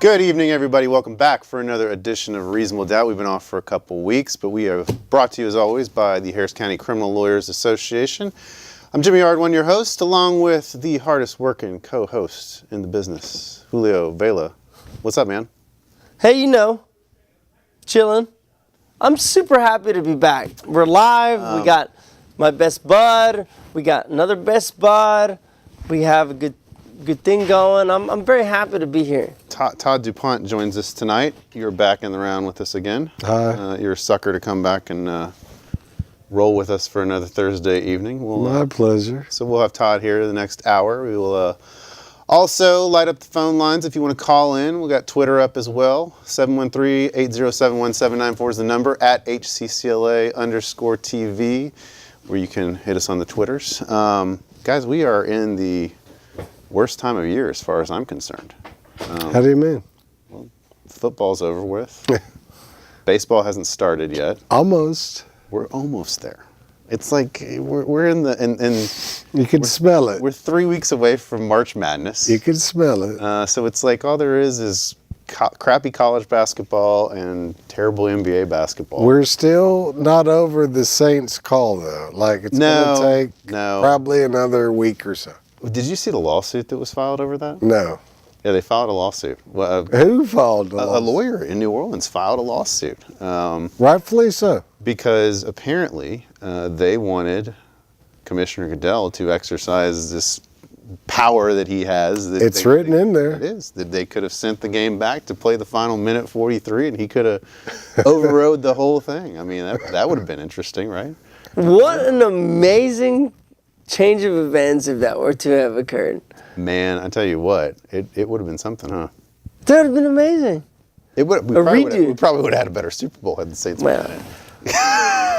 Good evening, everybody. Welcome back for another edition of Reasonable Doubt. We've been off for a couple weeks, but we are brought to you, as always, by the Harris County Criminal Lawyers Association. I'm Jimmy Ardwin, your host, along with the hardest working co-host in the business, Julio Vela. What's up, man? Hey, chilling. I'm super happy to be back. We're live. We got my best bud. We got another best bud. We have a good thing going. I'm very happy to be here. Todd DuPont joins us tonight. You're back in the round with us again. Hi. You're a sucker to come back and roll with us for another Thursday evening. My pleasure. So we'll have Todd here the next hour. We will also light up the phone lines if you want to call in. We've got Twitter up as well. 713-807-1794 is the number, at HCCLA_TV, where you can hit us on the Twitters. Guys, we are in the worst time of year as far as I'm concerned. How do you mean? Well, football's over with. Baseball hasn't started yet. Almost. We're almost there. It's like we're in the and you can smell it. We're 3 weeks away from March Madness. You can smell it. So it's like all there is crappy college basketball and terrible NBA basketball. We're still not over the Saints call though. Like it's going to take probably another week or so. Did you see the lawsuit that was filed over that? No. Yeah, they filed a lawsuit. Who filed the lawsuit? A lawyer in New Orleans filed a lawsuit. Rightfully so. Because apparently they wanted Commissioner Goodell to exercise this power that he has. It's written in there. It is. That they could have sent the game back to play the final minute 43 and he could have overrode the whole thing. I mean, that would have been interesting, right? What an amazing change of events if that were to have occurred. Man, I tell you what, it would have been something, huh? That would have been amazing. We probably would have had a better Super Bowl had the Saints won it.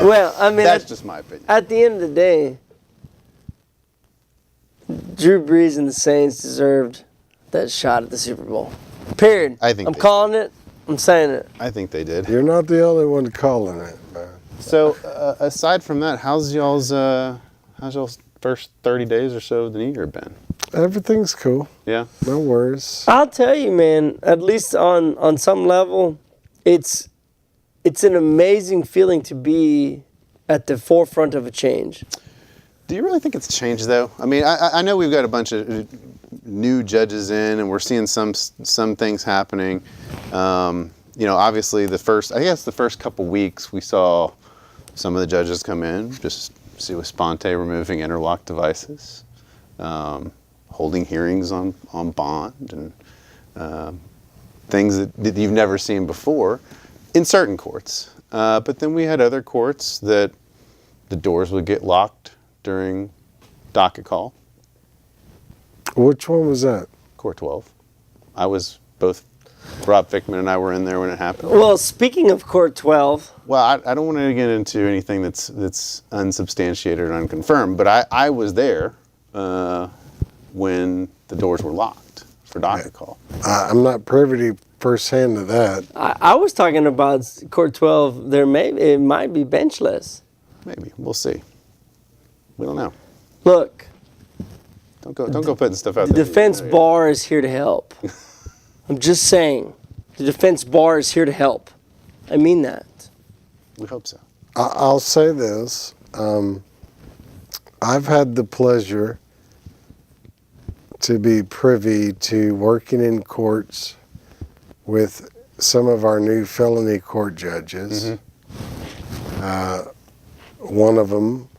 Well, I mean, that's just my opinion. At the end of the day, Drew Brees and the Saints deserved that shot at the Super Bowl. Period. I'm calling it. I'm saying it. I think they did. You're not the only one calling it, man. So, aside from that, how's y'all's first 30 days or so of the new year been? Everything's cool. Yeah? No worries. I'll tell you, man, at least on some level, it's an amazing feeling to be at the forefront of a change. Do you really think it's changed, though? I mean, I know we've got a bunch of new judges in, and we're seeing some things happening. Obviously, the first couple weeks, we saw some of the judges come in, just sua sponte, removing interlock devices, holding hearings on bond, and things that you've never seen before in certain courts. But then we had other courts that the doors would get locked during docket call. Which one was that? Court 12. Both Rob Fickman and I were in there when it happened. Well, speaking of Court 12. Well, I don't want to get into anything that's unsubstantiated or unconfirmed, but I was there when the doors were locked for docket call. I'm not privy firsthand to that. I was talking about Court 12. It might be benchless. Maybe. We'll see. We don't know. Look. Don't go putting stuff out there. The defense bar is here to help. I'm just saying. The defense bar is here to help. I mean that. We hope so. I'll say this. I've had the pleasure to be privy to working in courts with some of our new felony court judges. Mm-hmm. One of them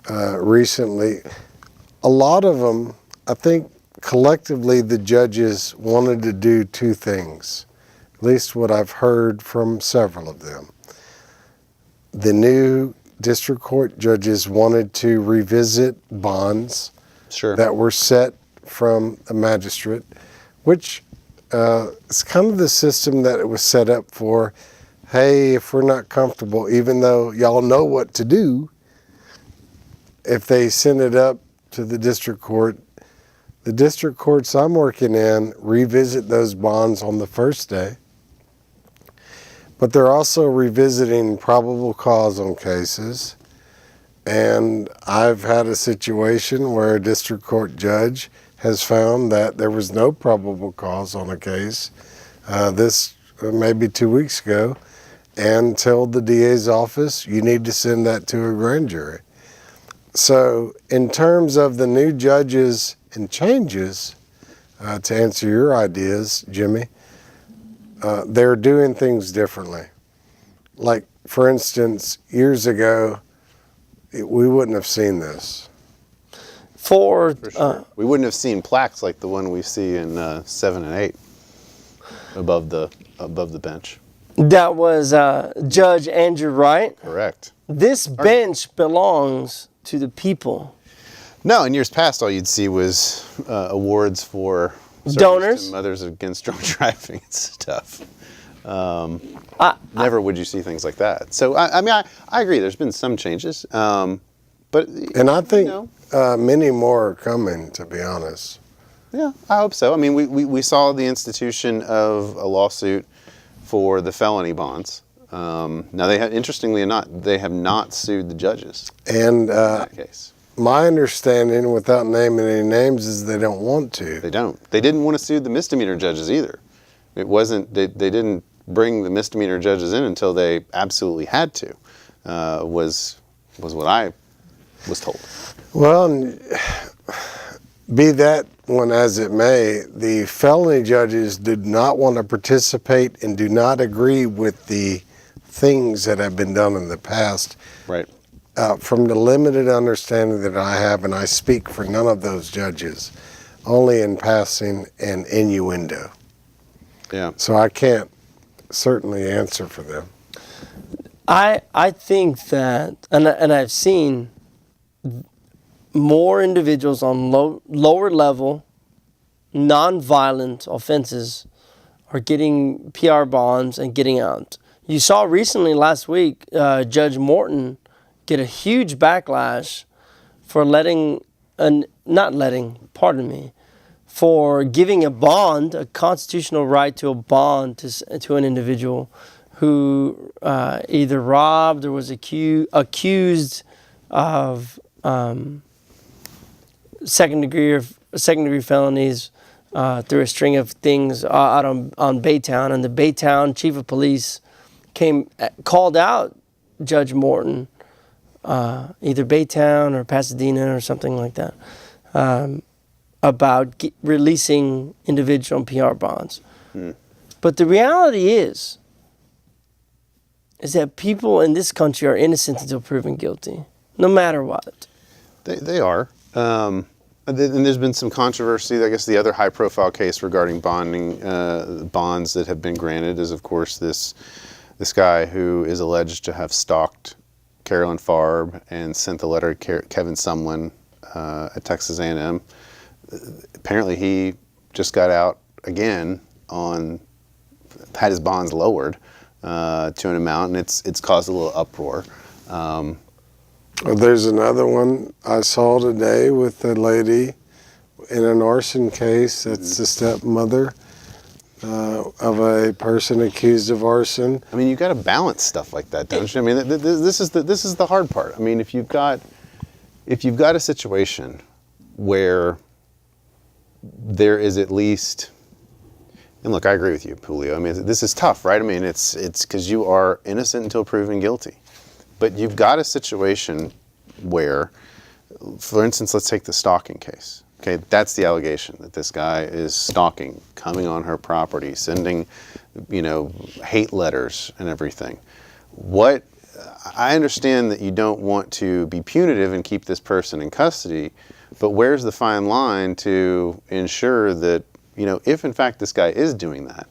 recently. A lot of them, I think collectively the judges wanted to do two things, at least what I've heard from several of them. The new district court judges wanted to revisit bonds that were set from a magistrate, which is kind of the system that it was set up for. Hey, if we're not comfortable, even though y'all know what to do, if they send it up to the district courts I'm working in revisit those bonds on the first day. But they're also revisiting probable cause on cases. And I've had a situation where a district court judge has found that there was no probable cause on a case, this maybe 2 weeks ago, and told the DA's office, you need to send that to a grand jury. So in terms of the new judges and changes, to answer your ideas, Jimmy, they're doing things differently. Like, for instance, years ago, we wouldn't have seen this. For sure. We wouldn't have seen plaques like the one we see in 7 and 8 above the bench. That was Judge Andrew Wright. Correct. This bench belongs to the people. No, in years past, all you'd see was awards for donors, to Mothers Against Drunk Driving and stuff. Never would you see things like that. So I mean, I agree. There's been some changes, but I think many more are coming. To be honest. Yeah, I hope so. I mean, we saw the institution of a lawsuit for the felony bonds. Now they have, interestingly enough, they have not sued the judges And in that case. My understanding, without naming any names, is they don't want to. They don't. They didn't want to sue the misdemeanor judges either. It wasn't. They didn't bring the misdemeanor judges in until they absolutely had to. Was what I was told. Well, be that one as it may, the felony judges did not want to participate and do not agree with the things that have been done in the past. Right. From the limited understanding that I have, and I speak for none of those judges, only in passing and innuendo. Yeah. So I can't certainly answer for them. I think that, and I've seen more individuals on lower level, non-violent offenses are getting PR bonds and getting out. You saw recently last week, Judge Morton get a huge backlash for for giving a bond, a constitutional right to a bond to an individual who either robbed or was accused of second degree felonies through a string of things out on Baytown, and the Baytown chief of police called out Judge Morton, either Baytown or Pasadena or something like that, about releasing individual PR bonds. But the reality is that people in this country are innocent until proven guilty, no matter what. They are. And there's been some controversy. I guess the other high-profile case regarding bonds that have been granted is, of course, this guy who is alleged to have stalked Carolyn Farb and sent the letter to Kevin Sumlin at Texas A&M. Apparently, he just got out again had his bonds lowered to an amount, and it's caused a little uproar. There's another one I saw today with a lady in an arson case. That's the stepmother of a person accused of arson. I mean, you've got to balance stuff like that, don't you? I mean, this is the hard part. I mean, if you've got a situation where there is at least, and look, I agree with you, Julio. I mean, this is tough, right? I mean, it's because you are innocent until proven guilty. But you've got a situation where, for instance, let's take the stalking case. Okay, that's the allegation, that this guy is stalking, coming on her property, sending, hate letters and everything. I understand that you don't want to be punitive and keep this person in custody, but where's the fine line to ensure that, if in fact this guy is doing that,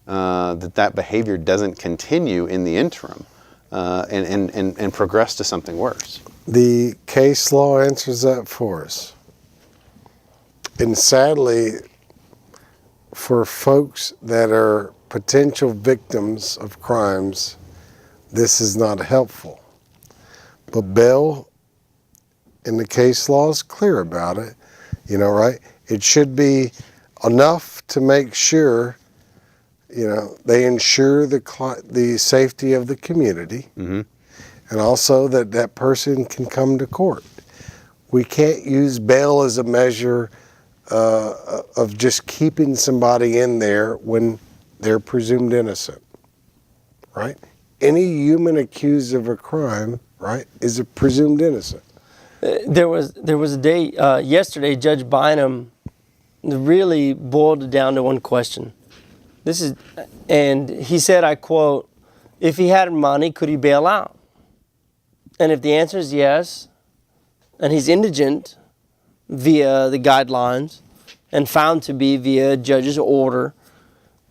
that behavior doesn't continue in the interim? And progress to something worse. The case law answers that for us. And sadly, for folks that are potential victims of crimes, this is not helpful. But bail in the case law is clear about it, right? It should be enough to make sure they ensure the safety of the community, and also that person can come to court. We can't use bail as a measure of just keeping somebody in there when they're presumed innocent, right? Any human accused of a crime, right, is a presumed innocent. There was a day yesterday. Judge Bynum really boiled it down to one question. And he said, I quote, "If he had money, could he bail out?" And if the answer is yes, and he's indigent via the guidelines and found to be via a judge's order,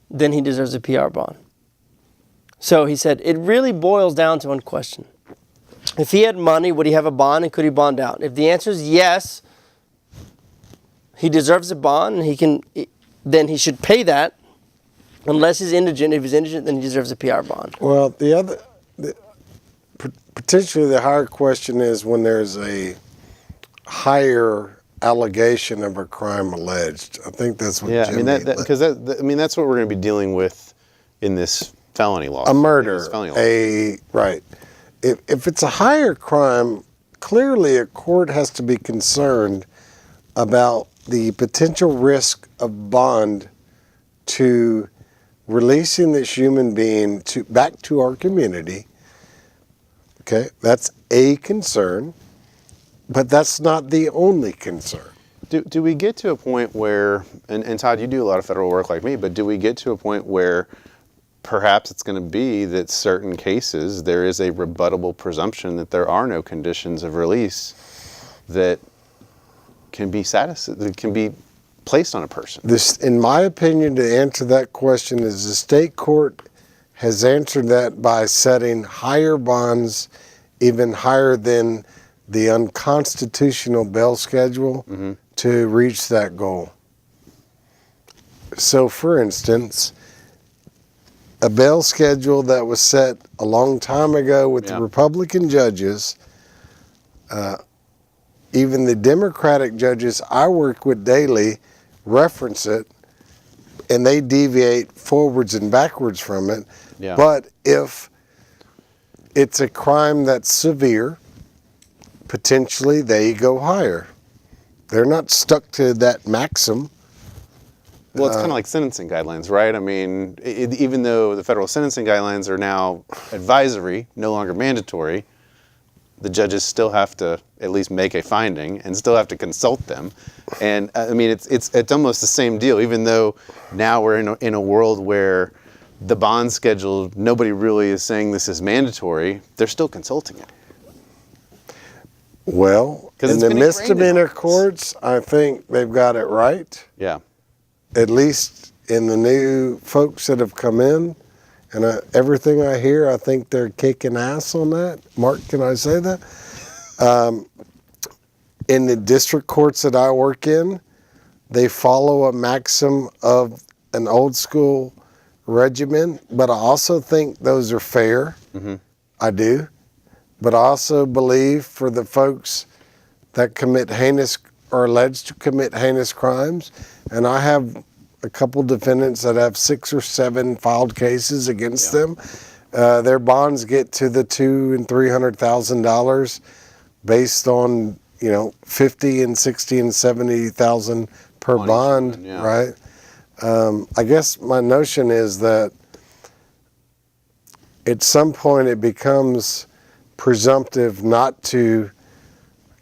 then he deserves a PR bond. So he said, it really boils down to one question. If he had money, would he have a bond and could he bond out? If the answer is yes, he deserves a bond and then he should pay that unless he's indigent. If he's indigent, then he deserves a PR bond. Well, potentially the higher question is when there's a higher allegation of a crime alleged. I think that's what. Yeah, Jimmy, that's what we're going to be dealing with in this felony law. A murder, right. If it's a higher crime, clearly a court has to be concerned about the potential risk of bond to releasing this human being back to our community. Okay, that's a concern, but that's not the only concern. Do we get to a point where, and Todd, you do a lot of federal work like me, but do we get to a point where perhaps it's going to be that certain cases there is a rebuttable presumption that there are no conditions of release that can be placed on a person? This, in my opinion, to answer that question, is the state court has answered that by setting higher bonds, even higher than the unconstitutional bail schedule, to reach that goal. So, for instance, a bail schedule that was set a long time ago with the Republican judges, even the Democratic judges I work with daily reference it, and they deviate forwards and backwards from it. Yeah. But if it's a crime that's severe, potentially they go higher. They're not stuck to that maxim. Well, it's kind of like sentencing guidelines, right? I mean, even though the federal sentencing guidelines are now advisory, no longer mandatory, the judges still have to at least make a finding and still have to consult them. And I mean, it's almost the same deal, even though now we're in a world where the bond schedule, nobody really is saying this is mandatory, they're still consulting it. Well, in the misdemeanor courts, I think they've got it right. Yeah. At least in the new folks that have come in, and everything I hear, I think they're kicking ass on that. Mark, can I say that? In the district courts that I work in, they follow a maxim of an old school regimen, but I also think those are fair. Mm-hmm. I do. But I also believe for the folks that commit heinous or alleged to commit heinous crimes, and I have a couple defendants that have 6 or 7 filed cases against them. Their bonds get to the $200,000 and $300,000 based on $50,000 and $60,000 and $70,000 per bond, right? I guess my notion is that at some point it becomes presumptive not to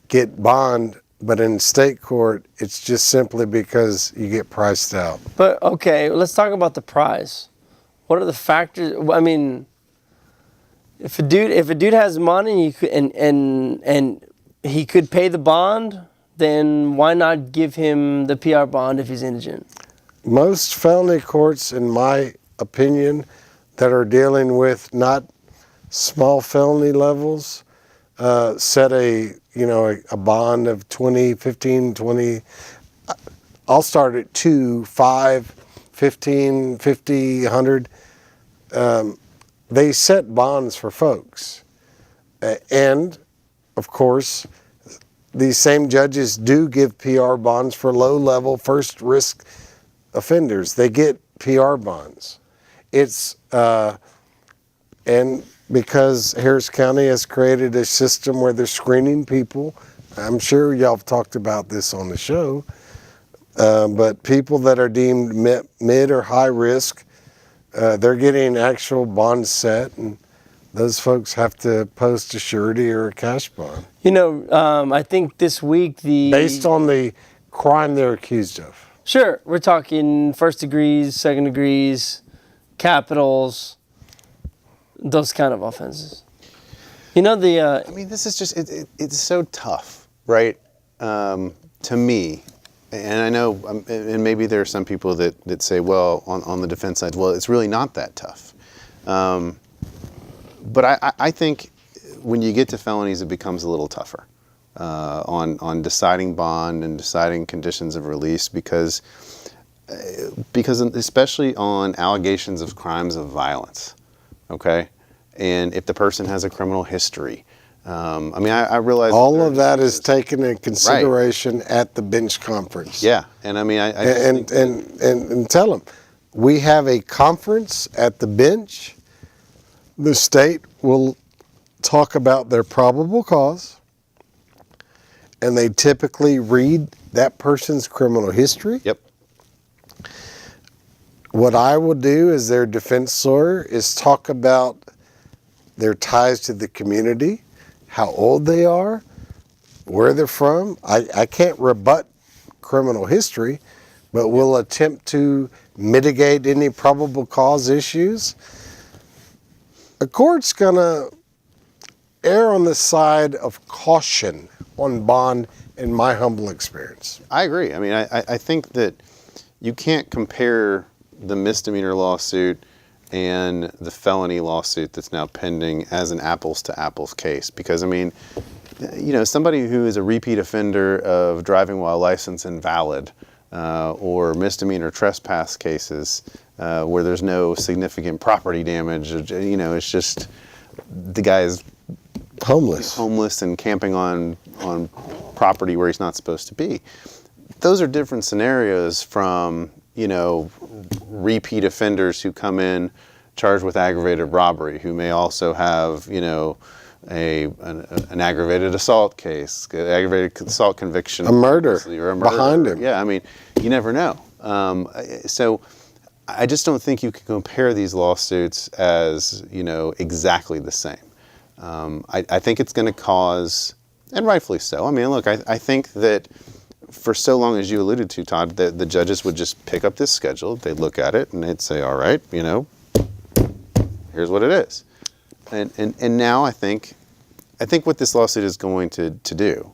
get bond. But in state court, it's just simply because you get priced out. But okay, let's talk about the price. What are the factors? I mean, if a dude has money and he could pay the bond, then why not give him the PR bond if he's indigent? Most felony courts, in my opinion, that are dealing with not small felony levels, set a bond of 20, 15, 20. I'll start at 2, 5, 15, 50, 100. They set bonds for folks. And, of course, these same judges do give PR bonds for low-level, first-risk offenders. They get PR bonds. And because Harris County has created a system where they're screening people, I'm sure y'all have talked about this on the show, But people that are deemed mid or high risk, they're getting actual bonds set, and those folks have to post a surety or a cash bond You know, I think this week based on the crime they're accused of. Sure, we're talking first degrees, second degrees, capitals, those kind of offenses. You know I mean, this is just, it's so tough, right? To me, and I know, and maybe there are some people that say, well, on the defense side, well, it's really not that tough. But I think when you get to felonies, it becomes a little tougher on deciding bond and deciding conditions of release because especially on allegations of crimes of violence, okay? And if the person has a criminal history, I mean, I realize all of that is taken into consideration at the bench conference. Yeah, and I mean, and tell them, we have a conference at the bench. The state will talk about their probable cause, and they typically read that person's criminal history. Yep. What I will do as their defense lawyer is talk about their ties to the community, how old they are, where they're from. I can't rebut criminal history, but we'll attempt to mitigate any probable cause issues. A court's going to err on the side of caution on bond, in my humble experience. I agree. I mean, I think that you can't compare the misdemeanor lawsuit and the felony lawsuit that's now pending as an apples to apples case. Because, I mean, you know, somebody who is a repeat offender of driving while license invalid or misdemeanor trespass cases where there's no significant property damage, you know, it's just the guy's homeless and camping on property where he's not supposed to be. Those are different scenarios from, you know, repeat offenders who come in charged with aggravated robbery, who may also have, you know, an aggravated assault case, aggravated assault conviction, a murder, or a murder behind him. Yeah, I mean, you never know. So I just don't think you can compare these lawsuits as, you know, exactly the same. I think it's going to cause, and rightfully so. I mean, look, I think that for so long, as you alluded to, Todd, the judges would just pick up this schedule, they'd look at it, and they'd say, all right, you know, here's what it is. And now I think what this lawsuit is going to do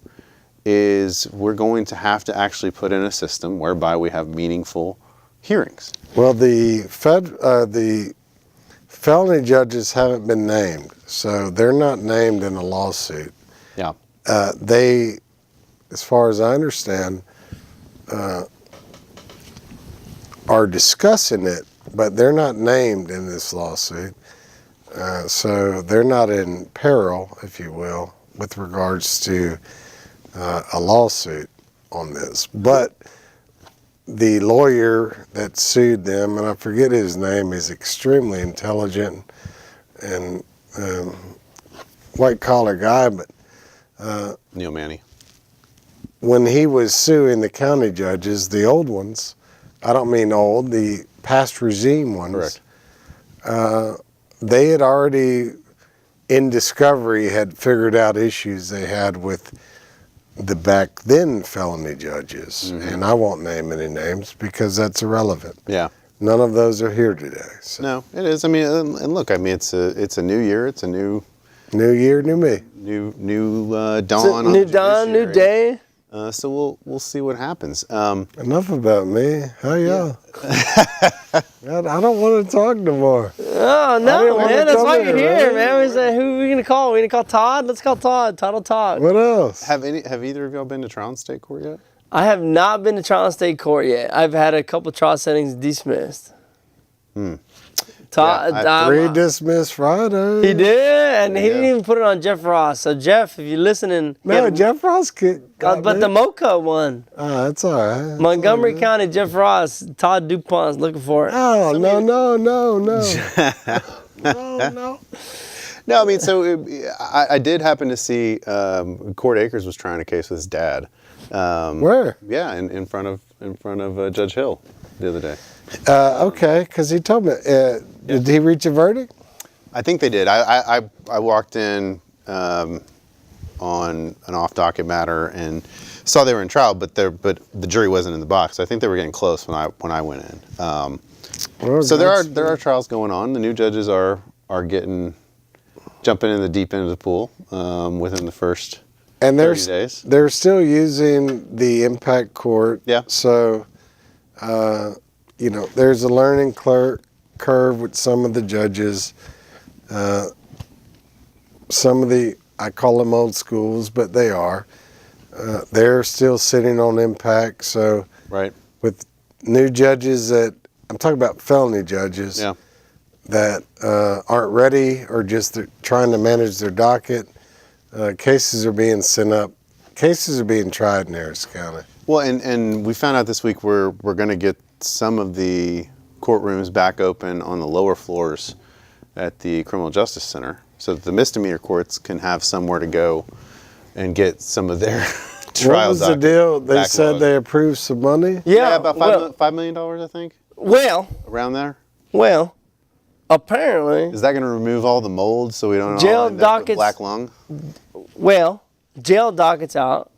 is we're going to have to actually put in a system whereby we have meaningful hearings. Well, the felony judges haven't been named, so they're not named in a lawsuit. Yeah. They, as far as I understand, are discussing it, but they're not named in this lawsuit. So they're not in peril, if you will, with regards to a lawsuit on this. But the lawyer that sued them, and I forget his name, is extremely intelligent and white-collar guy, but Neil Manny. when he was suing the county judges, the old ones, I don't mean old, the past regime ones, Correct. They had already, in discovery, had figured out issues they had with the back then felony judges. Mm-hmm. And I won't name any names because that's irrelevant. Yeah. None of those are here today. So. No, it is. I mean, and look, I mean, it's a new year. It's a new year, new me. New dawn. New dawn, new day. So we'll see what happens. Enough about me. How y'all? I don't want to talk no more. Oh, no, man. That's why you're here, man. We said, who are we going to call? We going to call Todd? Let's call Todd. Todd will talk. What else? Have either of y'all been to trial in state court yet? I have not been to trial in state court yet. I've had a couple trial settings dismissed. Todd, 3 dismissed Friday. he did, and he didn't even put it on Jeff Ross. So Jeff, if you're listening, No, Jeff Ross got but me. the Mocha one, That's all right. That's Montgomery all right. County, Jeff Ross, Todd DuPont's looking for it. Oh, no. No. No, I mean, so I did happen to see Court Acres was trying a case with his dad. Where? Yeah, in front of in front of Judge Hill the other day. Okay, because he told me. Did he reach a verdict? I think they did. I walked in on an off-docket matter and saw they were in trial, but the jury wasn't in the box. I think they were getting close when I went in. Well, So there are trials going on. The new judges are jumping in the deep end of the pool within the first 30 days. They're still using the impact court. Yeah. So, there's a learning curve with some of the judges. Some of I call them old schools, but they are. They're still sitting on impact. So, Right. with new judges I'm talking about felony judges. Yeah. That aren't ready or just trying to manage their docket. Cases are being sent up. Cases are being tried in Harris County. Well, and we found out this week we're going to get some of the courtrooms back open on the lower floors at the Criminal Justice Center, so that the misdemeanor courts can have somewhere to go and get some of their trials. What was the deal? They backlog. said they approved some money. Yeah, about $5 million, I think. Well, Around there. apparently, Is that going to remove all the mold so we don't Jail all end up with dockets- black lung? jail docket's out.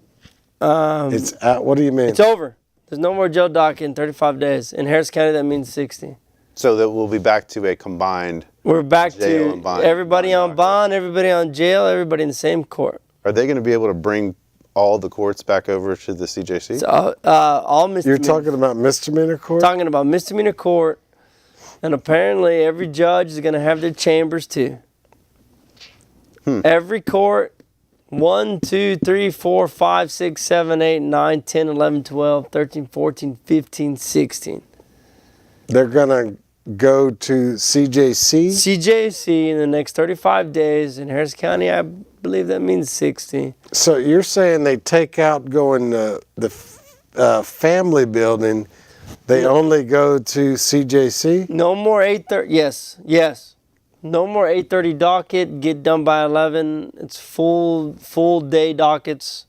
It's out. What do you mean? It's over. There's no more jail docket in 35 days. In Harris County, that means 60. So that we'll be back to a combined. We're back Jail to and bond- everybody bond on bond, everybody on jail, everybody in the same court. Are they going to be able to bring all the courts back over to the CJC? So, all You're misdemeanors. talking about misdemeanor court? Talking about misdemeanor court, and apparently every judge is going to have their chambers too. Every court, 1, 2, 3, 4, 5, 6, 7, 8, 9, 10, 11, 12, 13, 14, 15, 16. They're going to go to CJC? CJC in the next 35 days. In Harris County, I believe that means 60. So you're saying they take out going to the family building, they only go to CJC? No more 8:30. Yes. No more 8:30 docket. Get done by 11. It's full day dockets.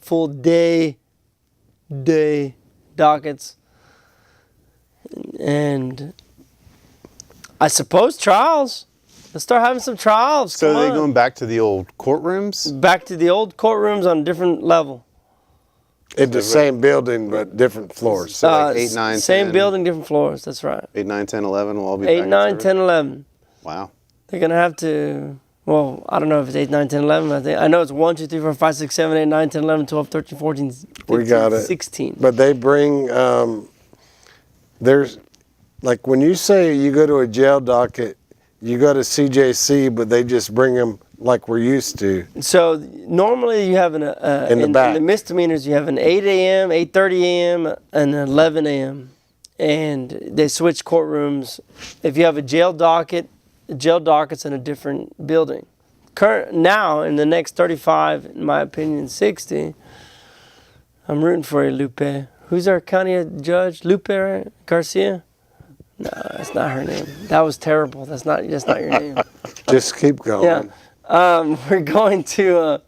Full day dockets. And I suppose trials. Let's start having some trials. So Come are they on. going back to the old courtrooms? Back to the old courtrooms on a different level. In the same building, but different floors. So like 8, 9, Same 10. building, different floors. That's right. 8, 9, 10, 11 will all be 8, back in 9, service? 10, 11. Wow. They're going to have to, well, I don't know if it's 8, 9, 10, 11. I know it's 1, 2, 3, 4, 5, 6, 7, 8, 9, 10, 11, 12, 13, 14, 15, We got it. 16. But they bring, there's, like when you say you go to a jail docket, you go to CJC, but they just bring them like we're used to. So normally you have in back. the misdemeanors, you have an 8 a.m., 8:30 a.m., and an 11 a.m. And they switch courtrooms. If you have a jail docket, the jail docket's in a different building. Now, in the next 35, in my opinion, 60, I'm rooting for you, Lupe. Who's our county judge? Lupe, right? Garcia? No, that's not her name. That was terrible. That's not your name. Just keep going. Yeah. We're going to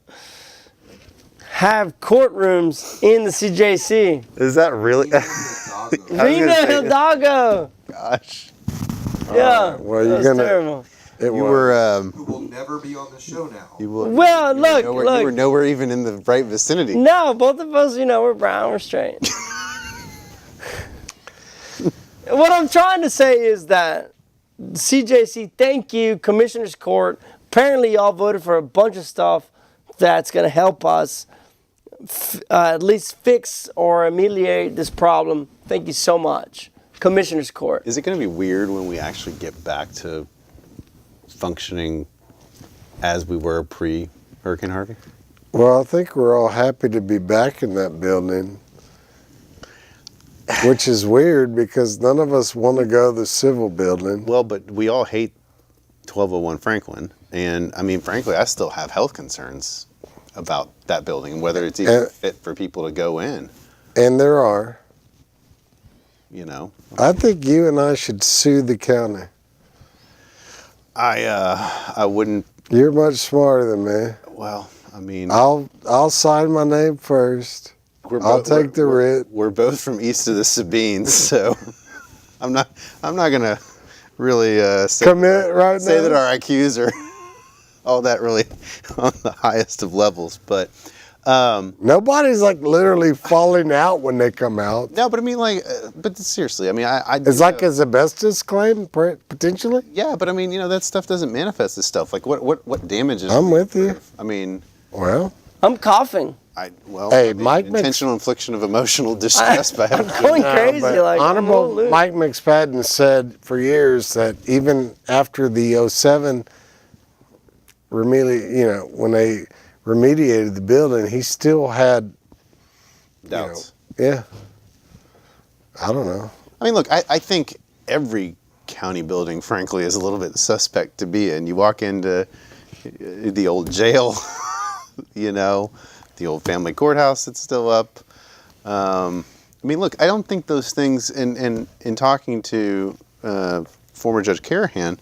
have courtrooms in the CJC. Is that really? Reno Hidalgo. Gosh. Yeah. Well, that you're was gonna. terrible. It You was. were. Who will never be on the show now. You will. Well, look, You were look. nowhere even in the right vicinity. No, both of us, we're brown, we're straight. What I'm trying to say is that CJC, thank you, Commissioner's Court. Apparently, y'all voted for a bunch of stuff that's going to help us at least fix or ameliorate this problem. Thank you so much, Commissioner's Court. Is it going to be weird when we actually get back to functioning as we were pre-Hurricane Harvey? Well, I think we're all happy to be back in that building, which is weird because none of us want to go to the civil building. Well, but we all hate 1201 Franklin. And I mean, frankly, I still have health concerns about that building and whether it's even fit for people to go in, And there are. I think you and I should sue the county. I wouldn't, You're much smarter than me. well, I mean, I'll sign my name first. I'll take the writ. We're both from east of the Sabines, so I'm not gonna really Commit right say now? that our IQs are all that really on the highest of levels, but Nobody's like literally falling out when they come out. no, but I mean, like, but seriously, I mean, I It's like asbestos claim potentially. yeah, but I mean, that stuff doesn't manifest as stuff. Like, what damages? I'm with you. I mean, Well, I'm coughing. Hey, I mean, Mike makes- intentional infliction of emotional distress by I'm having going no, crazy. but Like, I'm a Honorable little loose. Mike McSpadden said for years that even after the '07 when they remediated the building, he still had doubts. yeah. I don't know. I mean, look, I think every county building, frankly, is a little bit suspect to be in. You walk into the old jail, the old family courthouse that's still up. I mean, look, I don't think those things, in talking to former Judge Carahan,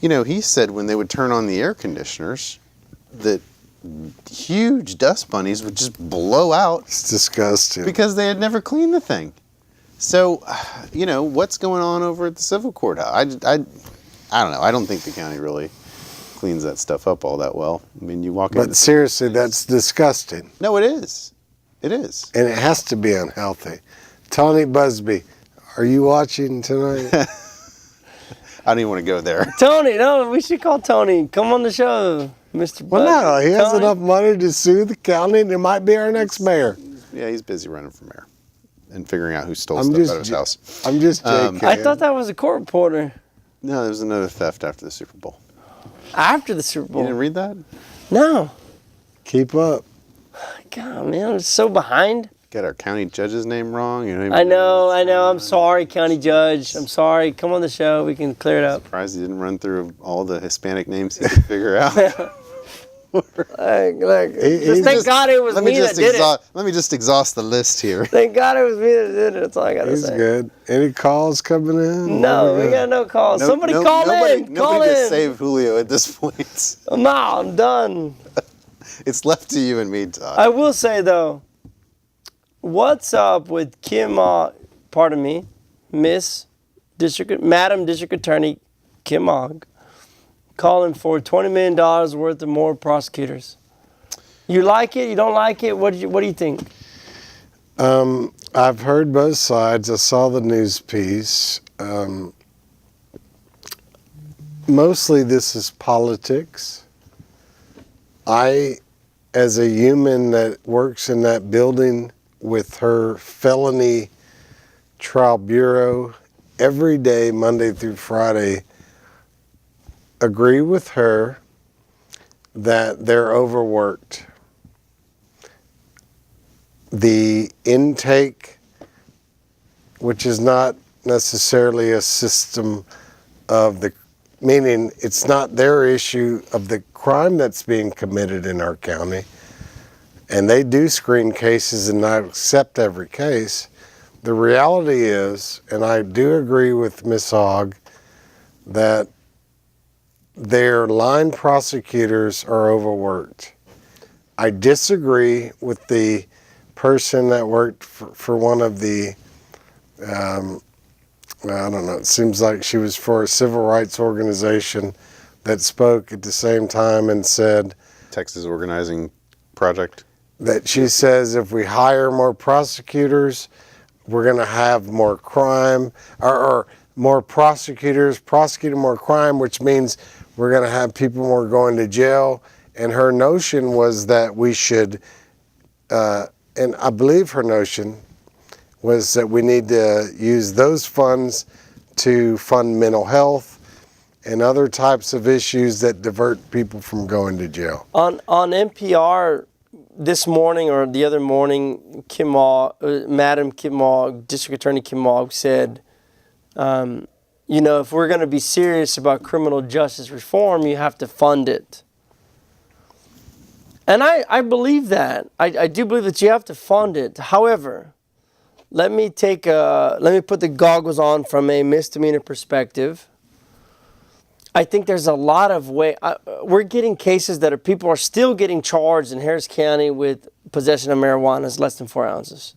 he said when they would turn on the air conditioners that huge dust bunnies would just blow out It's disgusting. because they had never cleaned the thing. So, what's going on over at the civil courthouse? I don't know. I don't think the county really cleans that stuff up all that well. I mean, you walk in. But seriously, that's disgusting. No, it is. It is. And it has to be unhealthy. Tony Busby, are you watching tonight? I don't even want to go there. Tony, no, we should call Tony. Come on the show, Mr. Well, no, he has Tony. enough money to sue the county and it might be our next mayor. Yeah, he's busy running for mayor and figuring out who stole I'm stuff just out of his house. I'm just joking. I thought that was a court reporter No, there was another theft after the Super Bowl. after the Super You Bowl. didn't read that? No. Keep up. God, man, I'm so behind. Got our county judge's name wrong. You don't even I know. I'm sorry, County Judge. I'm sorry. Come on the show. We can clear it up. Surprised he didn't run through all the Hispanic names he could figure out. He's Thank God it was me that did it. Let me just exhaust the list here. Thank God it was me that did it. That's all I got to He's say. good. Any calls coming in? No, What we got no calls. Somebody call nobody, in. Nobody Call to in. save Julio at this point. No, I'm done. It's left to you and me, Todd. I will say though, what's up with Madam District Attorney Kim Ogg calling for $20 million worth of more prosecutors? You like it? You don't like it? What do you think? I've heard both sides. I saw the news piece. Mostly this is politics. I, as a human that works in that building with her felony trial bureau every day, Monday through Friday, agree with her that they're overworked. The intake, which is not necessarily a system of the, meaning it's not their issue of the crime that's being committed in our county, and they do screen cases and not accept every case. The reality is, and I do agree with Ms. Hogg, that their line prosecutors are overworked. I disagree with the person that worked for one of the, I don't know, it seems like she was for a civil rights organization that spoke at the same time and said Texas Organizing Project. that she says if we hire more prosecutors, we're going to have more crime, or more prosecutors prosecuting more crime, which means we're going to have people more going to jail. And her notion was that we should, and I believe her notion was that we need to use those funds to fund mental health and other types of issues that divert people from going to jail. On NPR this morning or the other morning, Madam Kim Ogg, District Attorney Kim Ogg said, if we're going to be serious about criminal justice reform, you have to fund it. And I believe that. I do believe that you have to fund it. However, let me put the goggles on from a misdemeanor perspective. I think there's a lot of we're getting cases that people are still getting charged in Harris County with possession of marijuana is less than 4 ounces.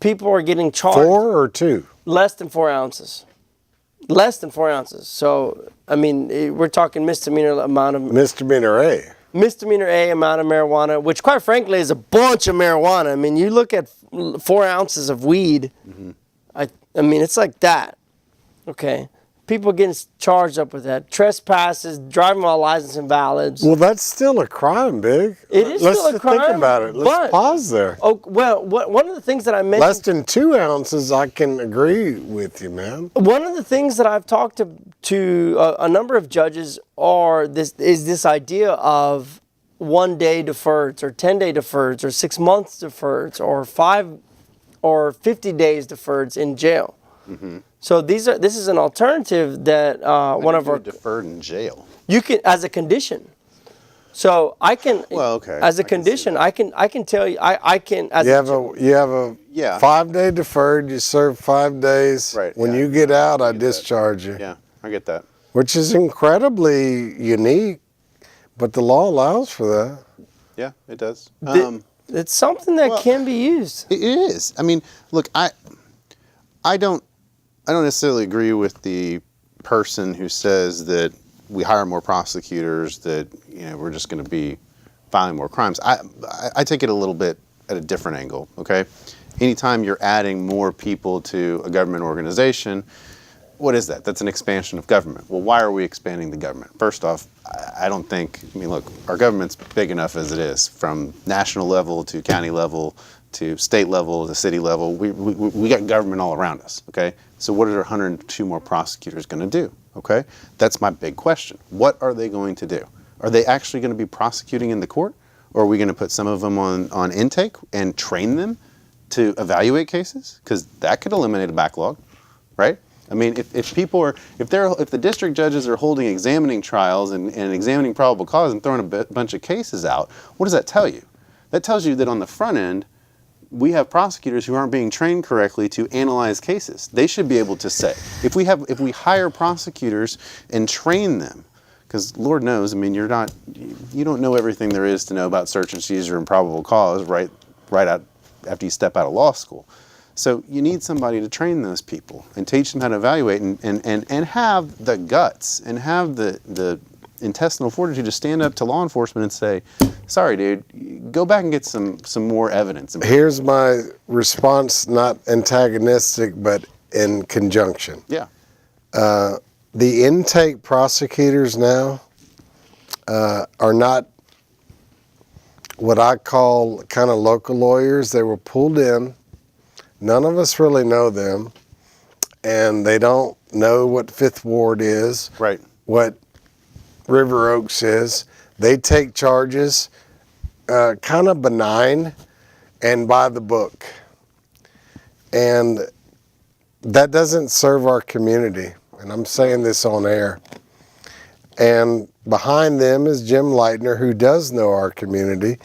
People are getting charged 4 or 2? less than 4 ounces. Less than 4 ounces. So, I mean, we're talking misdemeanor amount of Misdemeanor A. misdemeanor A amount of marijuana, which quite frankly is a bunch of marijuana. I mean, you look at 4 ounces of weed, I mean, it's like that. Okay. People getting charged up with that. Trespasses, driving while license invalids. Well, that's still a crime, Big. It is Let's still a crime. think about it. Let's pause there. Oh, well, one of the things that I mentioned. Less than 2 ounces, I can agree with you, man. One of the things that I've talked to a number of judges is this idea of 1 day deferreds or 10-day deferreds or 6 months deferreds or 5 or 50 days deferreds in jail. So this is an alternative that one of our deferred in jail. You can as a condition. So I can as a condition I can tell you I can as you have a 5-day deferred. You serve 5 days. Right. When you get out, I discharge you. Yeah, I get that. Which is incredibly unique, but the law allows for that. Yeah, it does. It's something that can be used. It is. I mean, look, I don't necessarily agree with the person who says that we hire more prosecutors, that we're just going to be filing more crimes. I take it a little bit at a different angle. Okay, anytime you're adding more people to a government organization, what is that? That's an expansion of government. Well, why are we expanding the government? First off, I don't think. I mean, look, our government's big enough as it is, from national level to county level to state level to city level. We got government all around us. Okay. So what are 102 more prosecutors going to do? Okay, that's my big question. What are they going to do? Are they actually going to be prosecuting in the court, or are we going to put some of them on intake and train them to evaluate cases? Because that could eliminate a backlog, right? I mean, if the district judges are holding examining trials and examining probable cause and throwing a bunch of cases out, what does that tell you? That tells you that on the front end, we have prosecutors who aren't being trained correctly to analyze cases. They should be able to say, if we hire prosecutors and train them, because Lord knows, I mean, you don't know everything there is to know about search and seizure and probable cause right out after you step out of law school. So you need somebody to train those people and teach them how to evaluate and have the guts and have the intestinal fortitude to stand up to law enforcement and say, sorry, dude, go back and get some more evidence. Here's my response, not antagonistic, but in conjunction. Yeah. The intake prosecutors now are not what I call kind of local lawyers. They were pulled in. None of us really know them, and they don't know what Fifth Ward is, Right. what River Oaks is. They take charges kind of benign and by the book. And that doesn't serve our community. And I'm saying this on air. And behind them is Jim Leitner, who does know our community,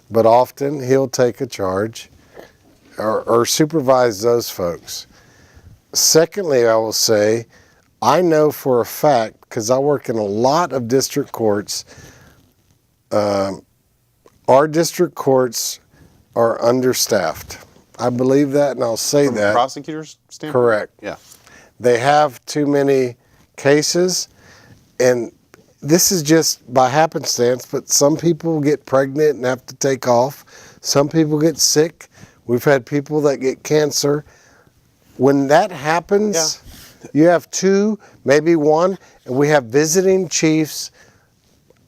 but often he'll take a charge or supervise those folks. Secondly, I will say, I know for a fact, because I work in a lot of district courts, our district courts are understaffed. I believe that, and I'll say From that. a prosecutor's standpoint? Correct. Yeah. They have too many cases, and this is just by happenstance, but some people get pregnant and have to take off. Some people get sick. We've had people that get cancer. When that happens, you have 2, maybe 1, and we have visiting chiefs.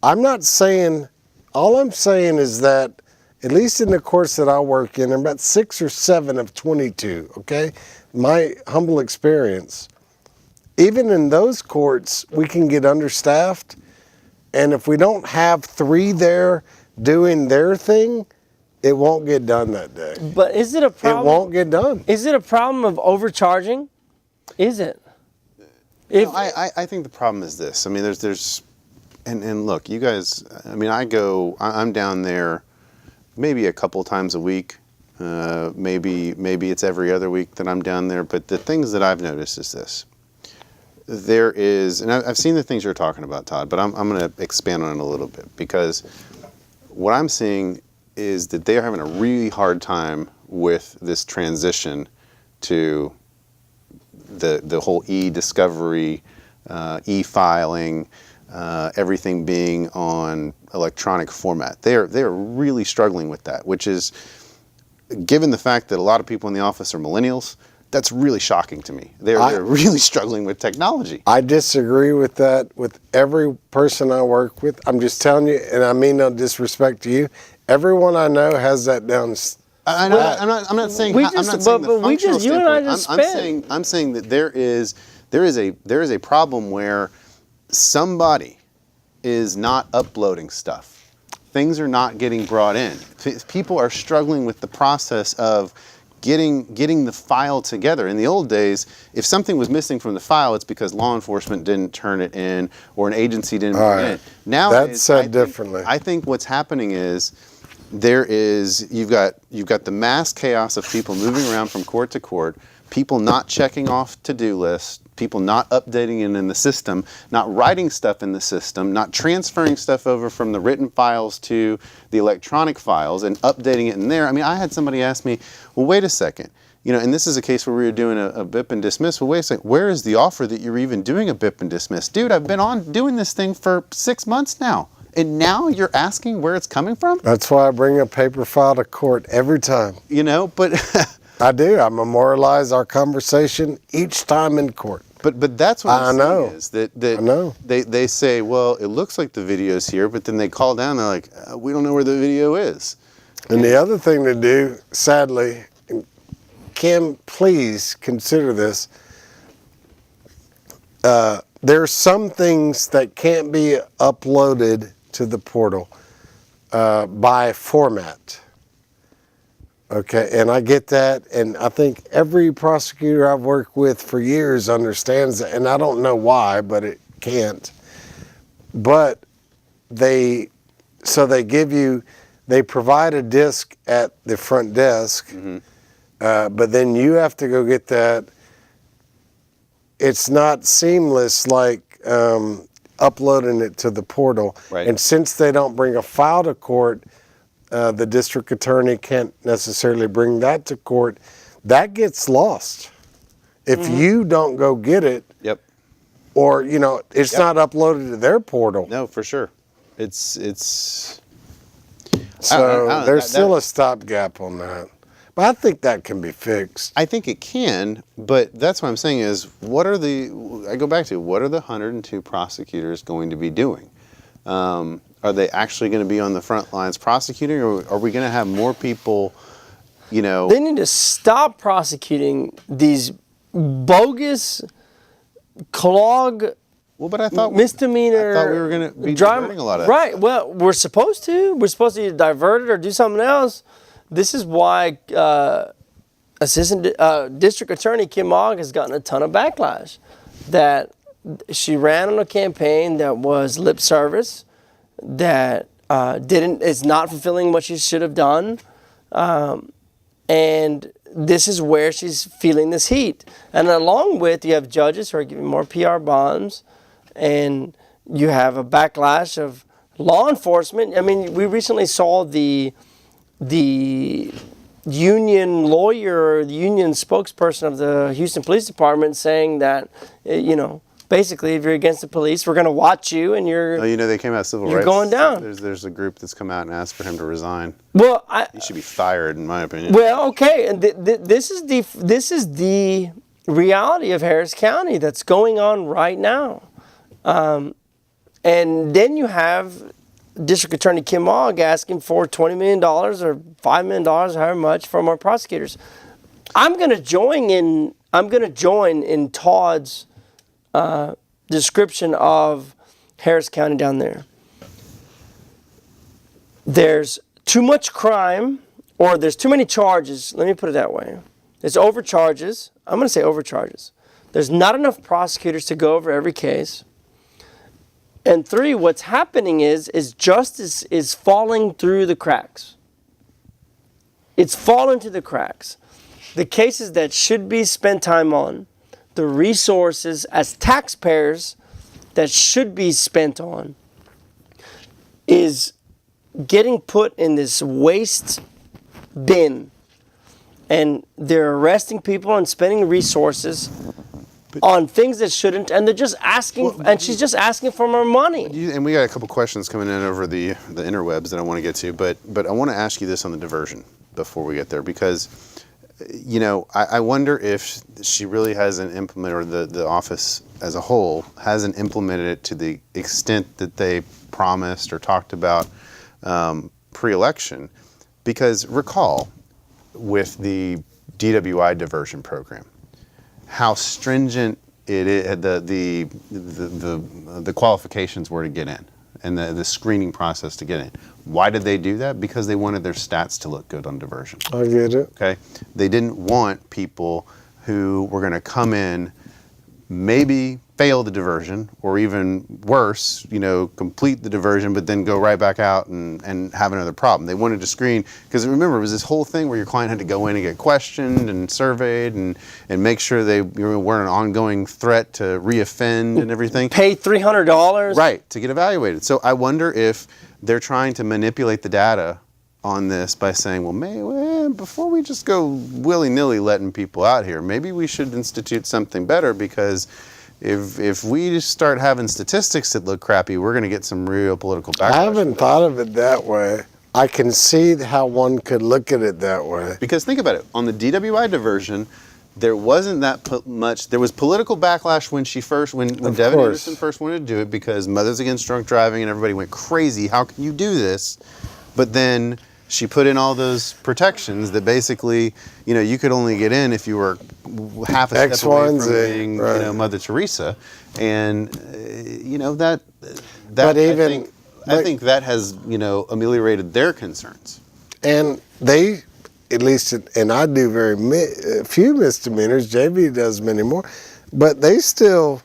I'm not saying, all I'm saying is that, at least in the courts that I work in, about 6 or 7 of 22, okay? My humble experience. Even in those courts, we can get understaffed, and if we don't have 3 there doing their thing, it won't get done that day. But is it a problem? It won't get done. Is it a problem of overcharging? Is it? I think the problem is this. I mean, there's and look, you guys, I mean, I'm down there maybe a couple times a week. Maybe it's every other week that I'm down there. But the things that I've noticed is this. there is, and I've seen the things you're talking about, Todd, but I'm going to expand on it a little bit, because what I'm seeing is that they are having a really hard time with this transition to the whole e-discovery, e-filing, everything being on electronic format. They're really struggling with that, which is, given the fact that a lot of people in the office are millennials, that's really shocking to me. They're really struggling with technology. I disagree with that with every person I work with. I'm just telling you, and I mean no disrespect to you. Everyone I know has that down. I'm not saying. We I'm not just- saying but the we functional just- you and I standpoint. just spent. I'm saying that there is a problem where somebody is not uploading stuff. Things are not getting brought in. People are struggling with the process of getting the file together. In the old days, if something was missing from the file, it's because law enforcement didn't turn it in or an agency didn't bring it in. Now That's said differently. I think what's happening is you've got the mass chaos of people moving around from court to court, people not checking off to-do lists, people not updating it in the system, not writing stuff in the system, not transferring stuff over from the written files to the electronic files and updating it in there. I mean, I had somebody ask me, well, wait a second, and this is a case where we were doing a BIP and dismiss. Well, wait a second, where is the offer that you're even doing a BIP and dismiss? Dude, I've been on doing this thing for 6 months now. And now you're asking where it's coming from? That's why I bring a paper file to court every time. But I do. I memorialize our conversation each time in court. But that's what I'm saying is that I know. they say, well, it looks like the video's here, but then they call down, they're like, we don't know where the video is. And the other thing to do, sadly, Kim, please consider this. There's some things that can't be uploaded to the portal by format. Okay, and I get that, and I think every prosecutor I've worked with for years understands that, and I don't know why, but it can't. But they provide a disc at the front desk, but then you have to go get that. It's not seamless like uploading it to the portal. Right. And since they don't bring a file to court, the district attorney can't necessarily bring that to court. That gets lost. If you don't go get it, Yep. or, it's not uploaded to their portal. No, for sure. It's So I don't- there's that- still a stopgap on that. But I think that can be fixed. I think it can, but that's what I'm saying is, what are the 102 prosecutors going to be doing? Are they actually going to be on the front lines prosecuting, or are we going to have more people, They need to stop prosecuting these bogus clog well, but I thought misdemeanor. I thought we were going to be driving diverting a lot of that right. stuff. Well, we're supposed to. We're supposed to either divert it or do something else. This is why Assistant District Attorney Kim Ogg has gotten a ton of backlash. That she ran on a campaign that was lip service, that is not fulfilling what she should have done, and this is where she's feeling this heat. And along with, you have judges who are giving more PR bonds, and you have a backlash of law enforcement. I mean, we recently saw the union lawyer, or the union spokesperson of the Houston Police Department saying that, basically, if you're against the police, we're going to watch you, and you're. Oh, they came out civil You're rights. going down. There's a group that's come out and asked for him to resign. Well, He should be fired, in my opinion. Well, okay, and this is the reality of Harris County that's going on right now, and then you have District Attorney Kim Ogg asking for $20 million or $5 million, however much, from our prosecutors. I'm going to join in Todd's description of Harris County down there. There's too much crime, or there's too many charges. Let me put it that way. There's overcharges. I'm going to say overcharges. There's not enough prosecutors to go over every case. And 3, what's happening is justice is falling through the cracks. It's fallen through the cracks. The cases that should be spent time on, the resources as taxpayers that should be spent on is getting put in this waste bin, and they're arresting people and spending resources on things that shouldn't, and they're just asking, and she's just asking for more money. And we got a couple questions coming in over the interwebs that I want to get to, but I want to ask you this on the diversion before we get there, because I wonder if she really hasn't implemented, or the office as a whole hasn't implemented it to the extent that they promised or talked about pre-election. Because recall, with the DWI diversion program, how stringent it is, the qualifications were to get in, and the screening process to get in. Why did they do that? Because they wanted their stats to look good on diversion. I get it. Okay, they didn't want people who were going to come in, maybe fail the diversion, or even worse, complete the diversion, but then go right back out and have another problem. They wanted to screen, because remember, it was this whole thing where your client had to go in and get questioned and surveyed and make sure they weren't an ongoing threat to reoffend and everything. Pay $300. Right, to get evaluated. So I wonder if they're trying to manipulate the data on this by saying, well, before we just go willy-nilly letting people out here, maybe we should institute something better, because if we just start having statistics that look crappy, we're going to get some real political backlash. I haven't thought of it that way. I can see how one could look at it that way. Because think about it, on the DWI diversion, there wasn't that much. There was political backlash when Devin Anderson first wanted to do it, because Mothers Against Drunk Driving and everybody went crazy. How can you do this? But then she put in all those protections that basically, you could only get in if you were half a step away from being, Mother Teresa, and that. But even I think that has ameliorated their concerns. And they, at least, and I do few misdemeanors. JB does many more, but they still,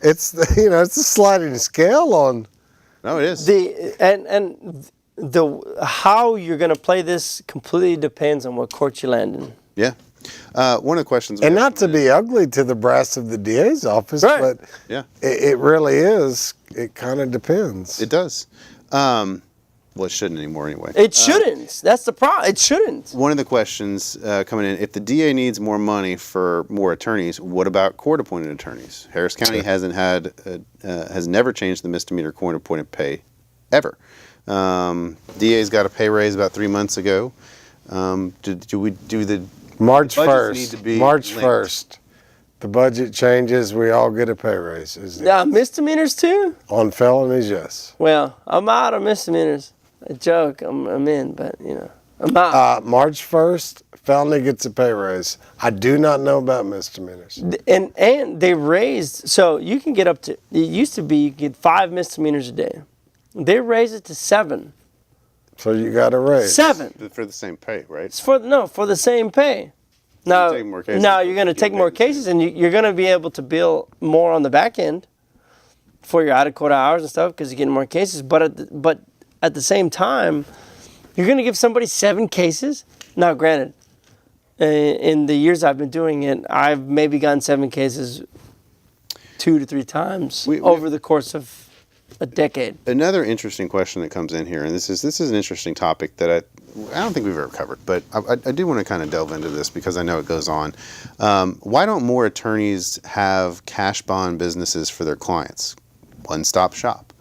it's it's a sliding scale on. No, it is. How you're going to play this completely depends on what court you land in. Yeah. One of the questions... And not to be ugly to the brass of the DA's office, right. But yeah, it really is. It kind of depends. It does. Well, it shouldn't anymore anyway. It shouldn't. That's the problem. It shouldn't. One of the questions coming in, if the DA needs more money for more attorneys, what about court-appointed attorneys? Harris County has never changed the misdemeanor court-appointed pay, ever. DA's got a pay raise about 3 months ago. Do we do the March the 1st? March 1st. The budget changes. We all get a pay raise. Yeah, misdemeanors too? On felonies, yes. Well, I'm out of misdemeanors. A joke. I'm in, but I'm out. March 1st, felony gets a pay raise. I do not know about misdemeanors. And they raised, so you can get up to, it used to be you could get 5 misdemeanors a day. They raised it to 7. So you got a raise. 7. For the same pay, right? It's for the same pay. Now, you're going to take more cases, and you're going to be able to bill more on the back end for your out-of-court hours and stuff, because you're getting more cases. But at the same time, you're going to give somebody 7 cases. Now, granted, in the years I've been doing it, I've maybe gotten 7 cases 2 to 3 times over the course of a decade. Another interesting question that comes in here, and this is an interesting topic that I don't think we've ever covered, but I do want to kind of delve into this because I know it goes on. Why don't more attorneys have cash bond businesses for their clients? One-stop shop.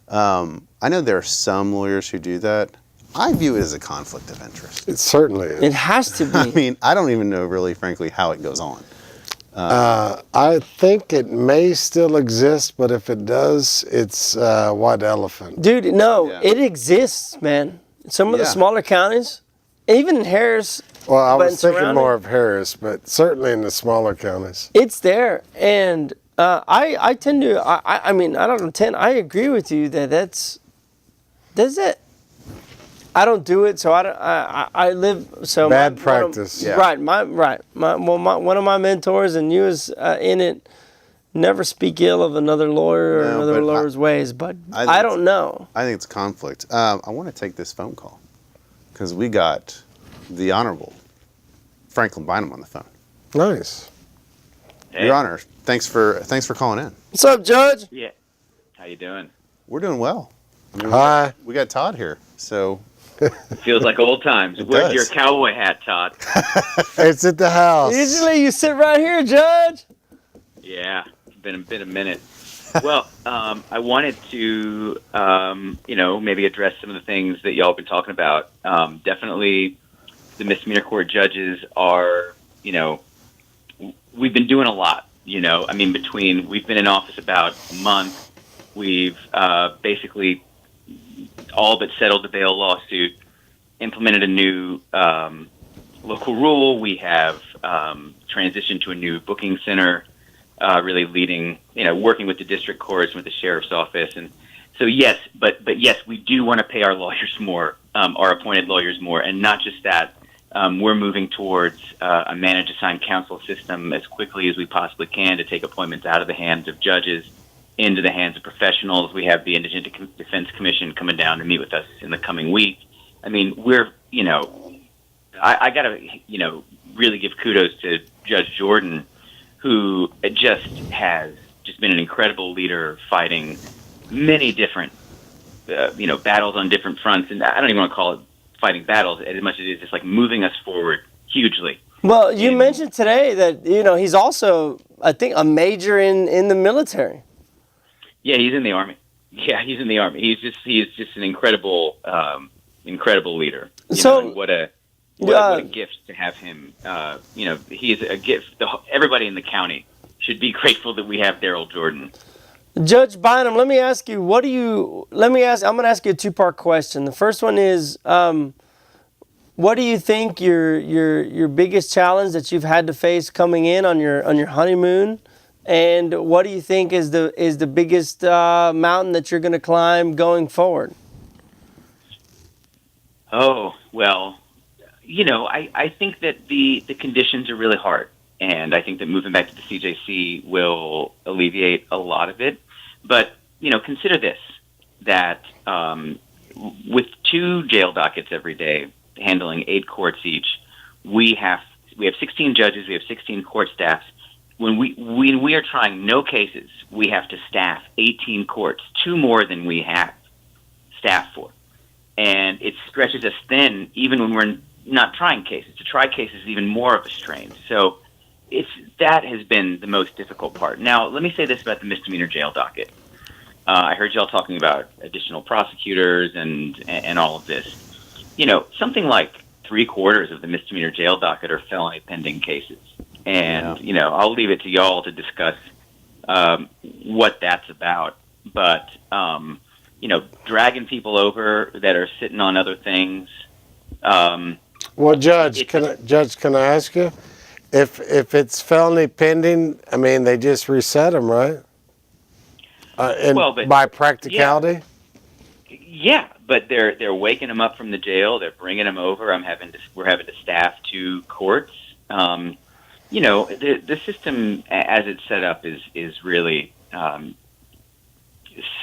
I know there are some lawyers who do that. I view it as a conflict of interest. It certainly is. It has to be. I mean, I don't even know really, frankly, how it goes on. I think it may still exist, but if it does, it's a white elephant. Dude, no, it exists, man. Some of the smaller counties, even in Harris. Well, I was thinking more of Harris, but certainly in the smaller counties. It's there, and I tend to, I mean, I don't know, I agree with you that that's it. I don't do it, so I live so bad practice. Right, one of my mentors, and you was in it. Never speak ill of another lawyer or another lawyer's ways, but I don't know. I think it's conflict. I want to take this phone call because we got the Honorable Franklin Bynum on the phone. Nice. Hey. Your Honor, thanks for calling in. What's up, Judge? Yeah. How you doing? We're doing well. Hi. We got Todd here, so Feels like old times. It Where's does. your cowboy hat, Todd? It's at the house. Usually you sit right here, Judge. Yeah, been a minute. Well, I wanted to, maybe address some of the things that y'all have been talking about. Definitely, the misdemeanor court judges are, we've been doing a lot. We've been in office about a month. We've basically all but settled the bail lawsuit, implemented a new local rule. We have transitioned to a new booking center, really leading, working with the district courts, with the sheriff's office. And so, yes, but yes, we do want to pay our lawyers more, our appointed lawyers more. And not just that, we're moving towards a managed assigned counsel system as quickly as we possibly can to take appointments out of the hands of judges into the hands of professionals. We have the Indigent Defense Commission coming down to meet with us in the coming week. I mean, we're, I got to, really give kudos to Judge Jordan, who has been an incredible leader fighting many different, battles on different fronts. And I don't even want to call it fighting battles as much as it is just like moving us forward hugely. Well, you mentioned today that, he's also, I think, a major in the military. Yeah, he's in the Army. Yeah, he's in the Army. He is just an incredible, incredible leader. What a gift to have him. He is a gift. Everybody in the county should be grateful that we have Daryl Jordan. Judge Bynum, let me ask you, I'm going to ask you a two-part question. The first one is, what do you think your biggest challenge that you've had to face coming in on your honeymoon? And what do you think is the biggest mountain that you're going to climb going forward? Oh, well, I think that the conditions are really hard. And I think that moving back to the CJC will alleviate a lot of it. But, consider this, that with 2 jail dockets every day, handling 8 courts each, we have 16 judges, we have 16 court staffs. When we are trying no cases, we have to staff 18 courts, 2 more than we have staff for. And it stretches us thin even when we're not trying cases. To try cases is even more of a strain. So that has been the most difficult part. Now, let me say this about the misdemeanor jail docket. I heard y'all talking about additional prosecutors and all of this. Something like 3/4 of the misdemeanor jail docket are felony pending cases. And, I'll leave it to y'all to discuss what that's about. But, dragging people over that are sitting on other things. Well, Judge, can I ask you? If it's felony pending, I mean, they just reset them, right? By practicality? Yeah, but they're waking them up from the jail. They're bringing them over. We're having to staff 2 courts. The system as it's set up is really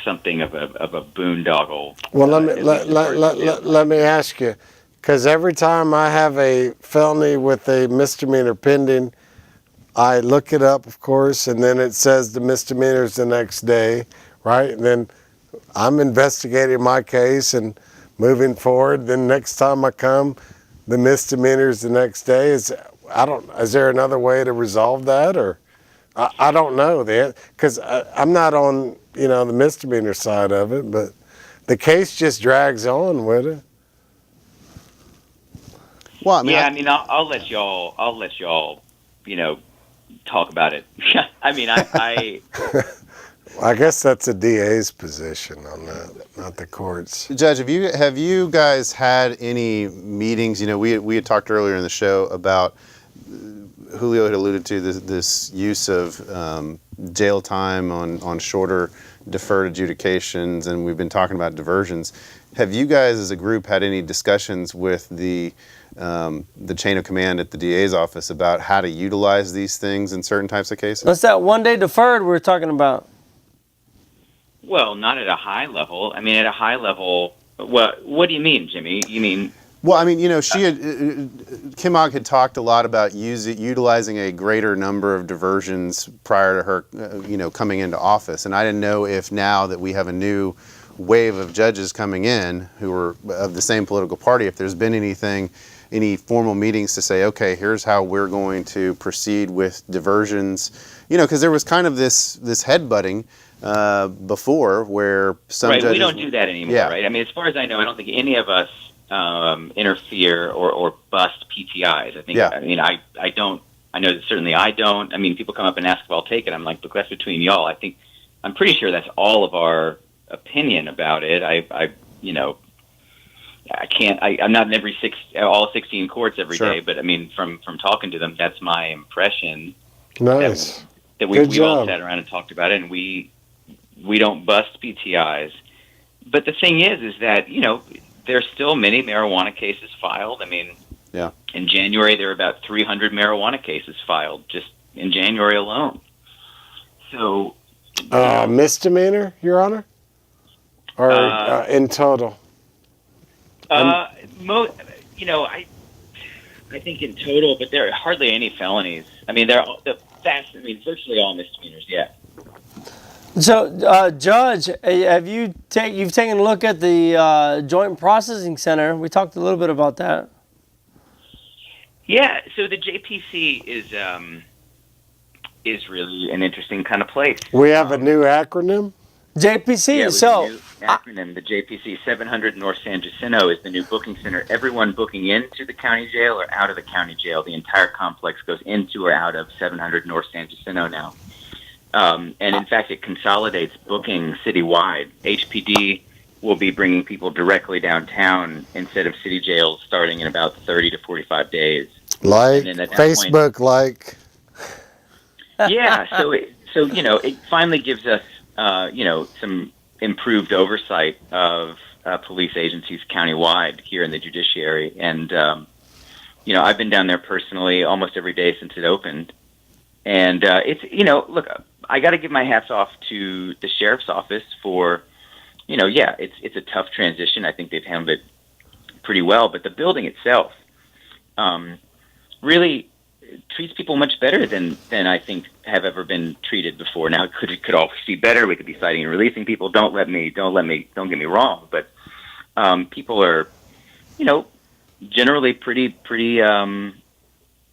something of a boondoggle. Well, let me ask you, because every time I have a felony with a misdemeanor pending, I look it up, of course, and then it says the misdemeanors the next day, right? And then I'm investigating my case and moving forward. Then next time I come, the misdemeanors the next day. Is there another way to resolve that, or I don't know, because I'm not on the misdemeanor side of it, but the case just drags on with it. well, I mean, I'll let y'all, talk about it. I mean, I guess that's a DA's position on that, not the courts. Judge, have you guys had any meetings? We had talked earlier in the show about Julio had alluded to this use of jail time on shorter deferred adjudications, and we've been talking about diversions. Have you guys, as a group, had any discussions with the chain of command at the DA's office about how to utilize these things in certain types of cases? That's that 1 day deferred we're talking about. Well, not at a high level. I mean, at a high level, what do you mean, Jimmy? You mean Well, I mean, she had Kim Ogg had talked a lot about utilizing a greater number of diversions prior to her, coming into office, and I didn't know if now that we have a new wave of judges coming in who are of the same political party, if there's been any formal meetings to say, okay, here's how we're going to proceed with diversions, because there was kind of this headbutting before where some right, judges... we don't do that anymore, Yeah. right? I mean, as far as I know, I don't think any of us interfere or bust PTIs. I think, Yeah. I mean, I don't, I know that certainly I don't. I mean, people come up and ask if I'll take it. I'm like, look, that's between y'all. I'm pretty sure that's all of our opinion about it. I'm not in all 16 courts every Sure. day, but I mean, from talking to them, that's my impression. Nice. That Good we all job. sat around and talked about it, and we don't bust PTIs. But the thing is that, there's still many marijuana cases filed. I mean, Yeah. in January, there were about 300 marijuana cases filed just in January alone. So, Misdemeanor, Your Honor? Or in total? I think in total, but there are hardly any felonies. I mean, virtually all misdemeanors, yeah. So, Judge, you've taken a look at the Joint Processing Center. We talked a little bit about that. Yeah, so the JPC is really an interesting kind of place. We have a new acronym? JPC, Yeah, with so... the new acronym, the JPC 700 North San Jacinto is the new booking center. Everyone booking into the county jail or out of the county jail, the entire complex goes into or out of 700 North San Jacinto now. And in fact, it consolidates booking citywide. HPD will be bringing people directly downtown instead of city jails starting in about 30 to 45 days. Like And then at that Facebook, like... Yeah, so it finally gives us some improved oversight of police agencies countywide here in the judiciary, and I've been down there personally almost every day since it opened, and it's look, I got to give my hats off to the sheriff's office for it's a tough transition. I think they've handled it pretty well, but the building itself really treats people much better than I think have ever been treated before. Now, it could always be better. We could be citing and releasing people. Don't get me wrong, but people are, generally pretty.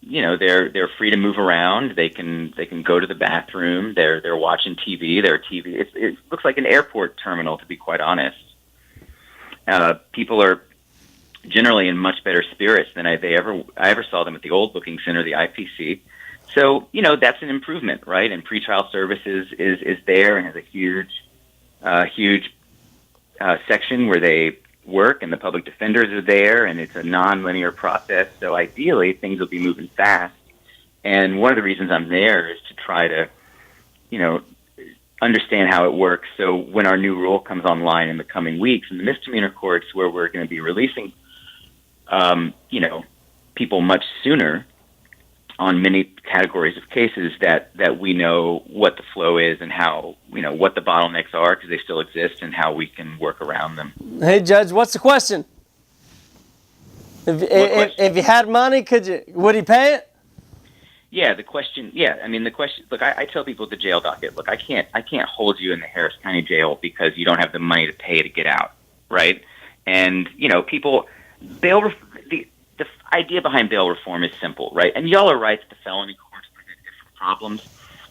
They're free to move around. They can go to the bathroom. They're watching TV. It looks like an airport terminal, to be quite honest. People are generally in much better spirits than I ever saw them at the old booking center, the IPC. So, that's an improvement, right? And pretrial services is there and has a huge section where they work, and the public defenders are there, and it's a non-linear process. So ideally, things will be moving fast. And one of the reasons I'm there is to try to, understand how it works. So when our new rule comes online in the coming weeks, in the misdemeanor courts, where we're going to be releasing people much sooner on many categories of cases, that we know what the flow is and how, what the bottlenecks are, because they still exist, and how we can work around them. Hey, Judge, what's the question? If you had money, would he pay it? Yeah, the question. Look, I tell people at the jail docket, look, I can't hold you in the Harris County Jail because you don't have the money to pay to get out, right? And people, the idea behind bail reform is simple, right? And y'all are right that the felony courts present different problems,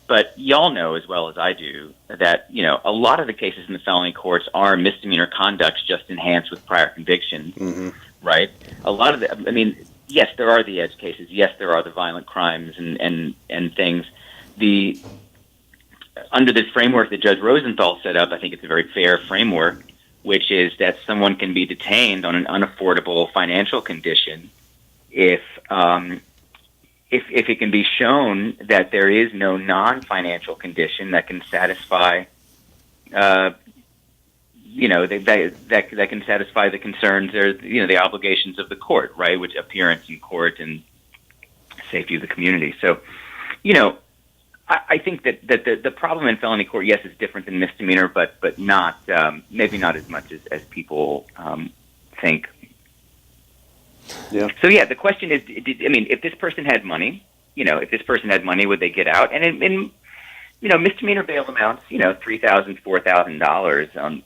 but y'all know as well as I do that a lot of the cases in the felony courts are misdemeanor conducts just enhanced with prior conviction, Mm-hmm. right? A lot of yes, there are the edge cases. Yes, there are the violent crimes and things. Under this framework that Judge Rosenthal set up, I think it's a very fair framework, which is that someone can be detained on an unaffordable financial condition if it can be shown that there is no non-financial condition that can satisfy that can satisfy the concerns or the obligations of the court, right? Which appearance in court and safety of the community. So, I think that the problem in felony court, yes, is different than misdemeanor, but not maybe not as much as people think. Yeah. So yeah, the question is, if this person had money, would they get out? And misdemeanor bail amounts, $3,000, $4,000 on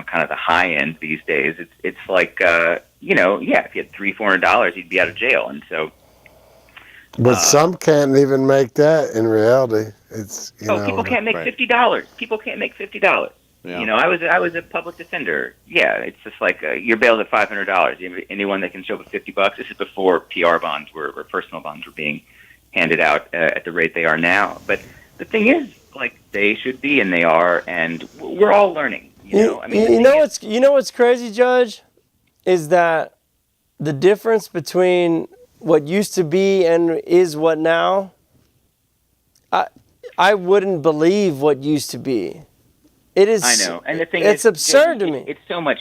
kind of the high end these days. It's like, if you had $300-$400, you'd be out of jail. And so, But some can't even make that in reality. It's people can't make Right. $50. People can't make $50. Yeah. I was a public defender. Yeah, it's just like you're bailed at $500. Anyone that can show up with $50. This is before PR bonds or personal bonds were being handed out at the rate they are now. But the thing is, like, they should be, and they are, and we're all learning. What's crazy, Judge, is that the difference between what used to be and is what now. I wouldn't believe what used to be. It is. I know, and the thing it's absurd to me. It's so much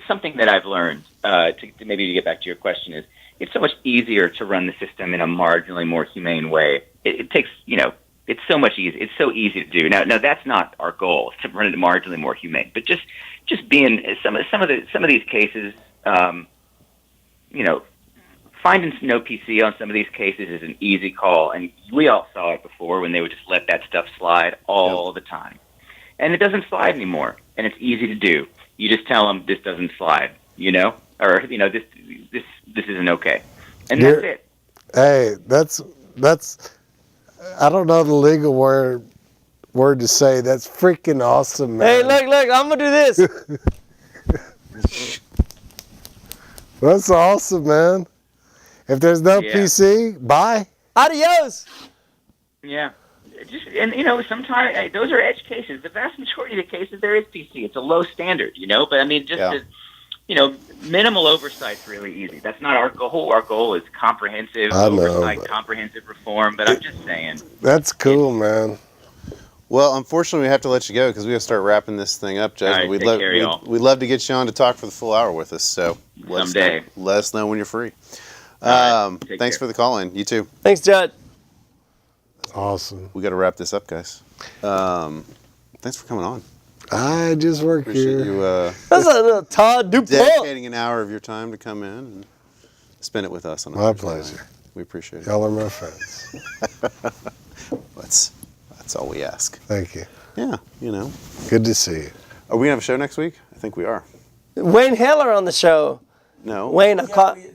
something that I've learned. To get back to your question is, it's so much easier to run the system in a marginally more humane way. It takes it's so much easy. It's so easy to do. Now that's not our goal, to run it marginally more humane. But just being some of these cases, finding no PC on some of these cases is an easy call, and we all saw it before when they would just let that stuff slide all the time. And it doesn't slide anymore, and it's easy to do. You just tell them this doesn't slide, or this isn't okay, and that's it. Hey, that's. I don't know the legal word to say. That's freaking awesome, man. Hey, look! I'm gonna do this. That's awesome, man. If there's no PC, bye. Adios. Yeah. Sometimes those are edge cases. The vast majority of the cases there is PC. It's a low standard, but minimal oversight's really easy. That's not our goal. Our goal is comprehensive oversight, comprehensive reform, but I'm just saying. That's cool, man. Well, unfortunately, we have to let you go because we have to start wrapping this thing up, Judge. All right, We'd love to get you on to talk for the full hour with us. So Someday. let us know when you're free. Take Thanks care. for the call in. You too. Thanks, Judge. Awesome. We got to wrap this up, guys. Thanks for coming on. I just work Appreciate here. you That's a little Todd DuPont. dedicating an hour of your time to come in and spend it with us. On a My Thursday night. pleasure. We appreciate it. Y'all are my friends. That's all we ask. Thank you. Yeah, Good to see you. Are we gonna have a show next week? I think we are. Wayne Heller on the show. No. Wayne, I'll call you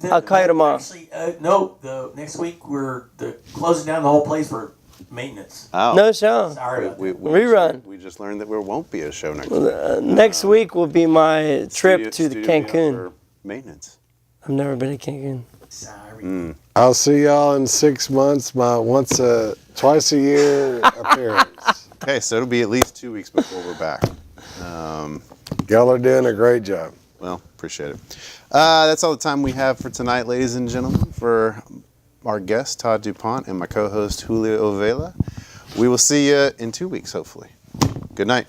tomorrow. Actually, no. Next week we're closing down the whole place for maintenance. Oh. No show. Sorry about that. Rerun. We just learned that there won't be a show next week. Next week will be my trip to the Studio Cancun. for maintenance. I've never been to Cancun. Sorry. I'll see y'all in 6 months. My twice a year appearance. Okay, so it'll be at least 2 weeks before we're back. Y'all are doing a great job. Well, appreciate it. That's all the time we have for tonight, ladies and gentlemen. For our guest, Todd DuPont, and my co-host, Julio Ovela. We will see you in 2 weeks, hopefully. Good night.